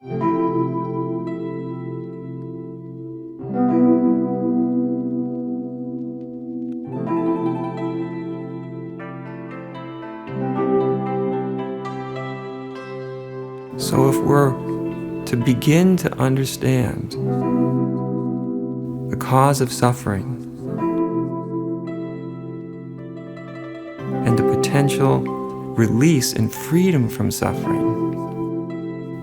So if we're to begin to understand the cause of suffering and the potential release and freedom from suffering,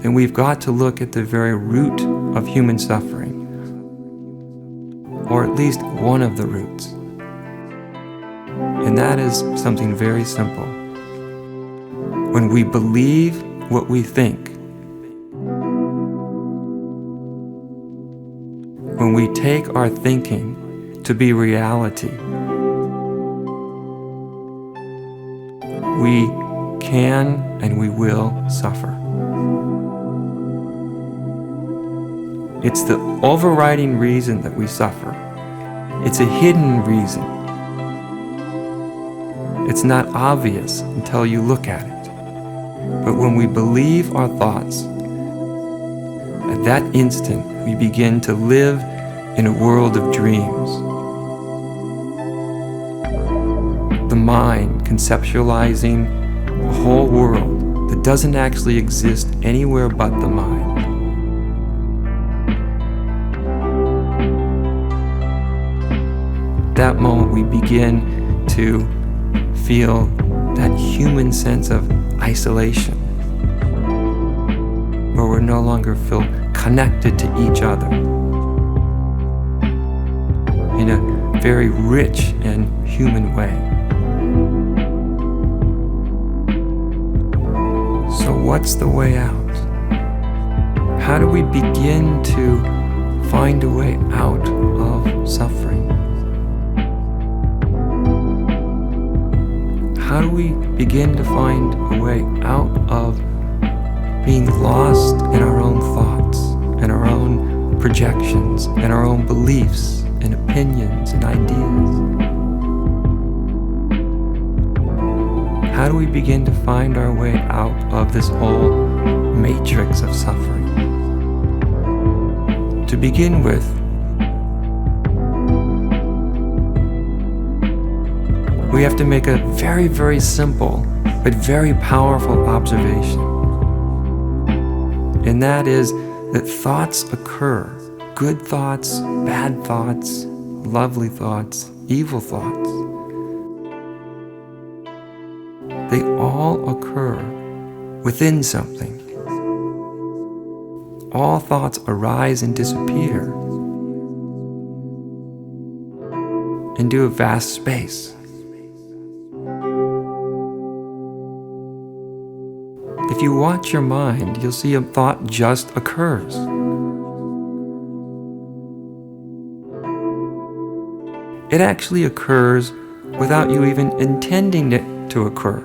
then we've got to look at the very root of human suffering, or at least one of the roots. And that is something very simple. When we believe what we think, when we take our thinking to be reality, we can and we will suffer. It's the overriding reason that we suffer. It's a hidden reason. It's not obvious until you look at it. But when we believe our thoughts, at that instant we begin to live in a world of dreams. The mind conceptualizing a whole world that doesn't actually exist anywhere but the mind. At that moment we begin to feel that human sense of isolation, where we no longer feel connected to each other in a very rich and human way. So what's the way out? How do we begin to find a way out of suffering? How do we begin to find a way out of being lost in our own thoughts and our own projections and our own beliefs and opinions and ideas? How do we begin to find our way out of this whole matrix of suffering? To begin with, we have to make a very, very simple but very powerful observation. And that is that thoughts occur. Good thoughts, bad thoughts, lovely thoughts, evil thoughts. They all occur within something. All thoughts arise and disappear into a vast space. If you watch your mind, you'll see a thought just occurs. It actually occurs without you even intending it to occur.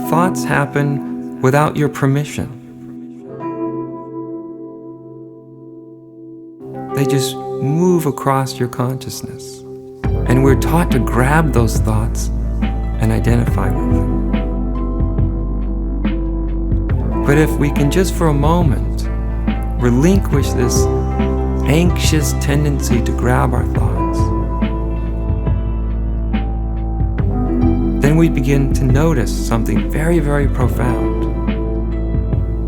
Thoughts happen without your permission. They just move across your consciousness. And we're taught to grab those thoughts and identify with them. But if we can just for a moment relinquish this anxious tendency to grab our thoughts, then we begin to notice something very, very profound.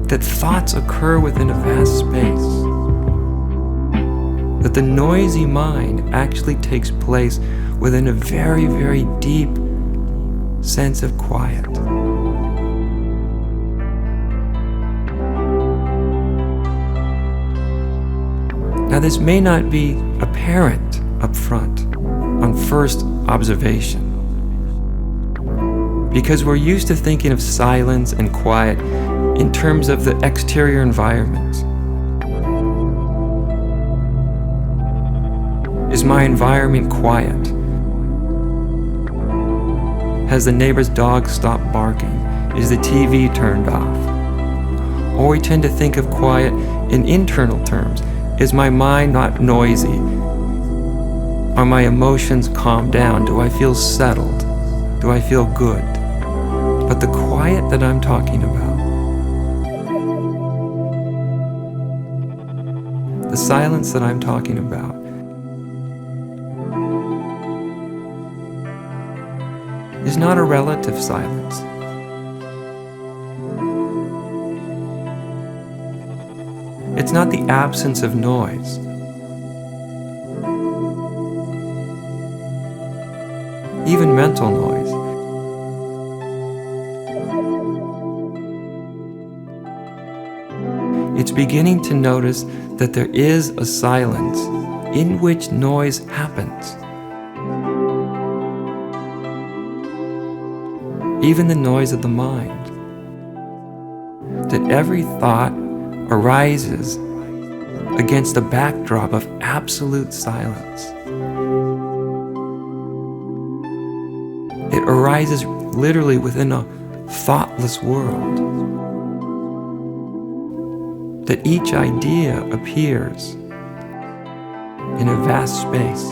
That thoughts occur within a vast space. That the noisy mind actually takes place within a very, very deep sense of quiet. Now this may not be apparent up front on first observation, because we're used to thinking of silence and quiet in terms of the exterior environment. Is my environment quiet? Has the neighbor's dog stopped barking? Is the TV turned off? Or we tend to think of quiet in internal terms. Is my mind not noisy? Are my emotions calmed down? Do I feel settled? Do I feel good? But the quiet that I'm talking about, the silence that I'm talking about, is not a relative silence. It's not the absence of noise. Even mental noise. It's beginning to notice that there is a silence in which noise happens. Even the noise of the mind. That every thought arises against a backdrop of absolute silence. It arises literally within a thoughtless world. That each idea appears in a vast space.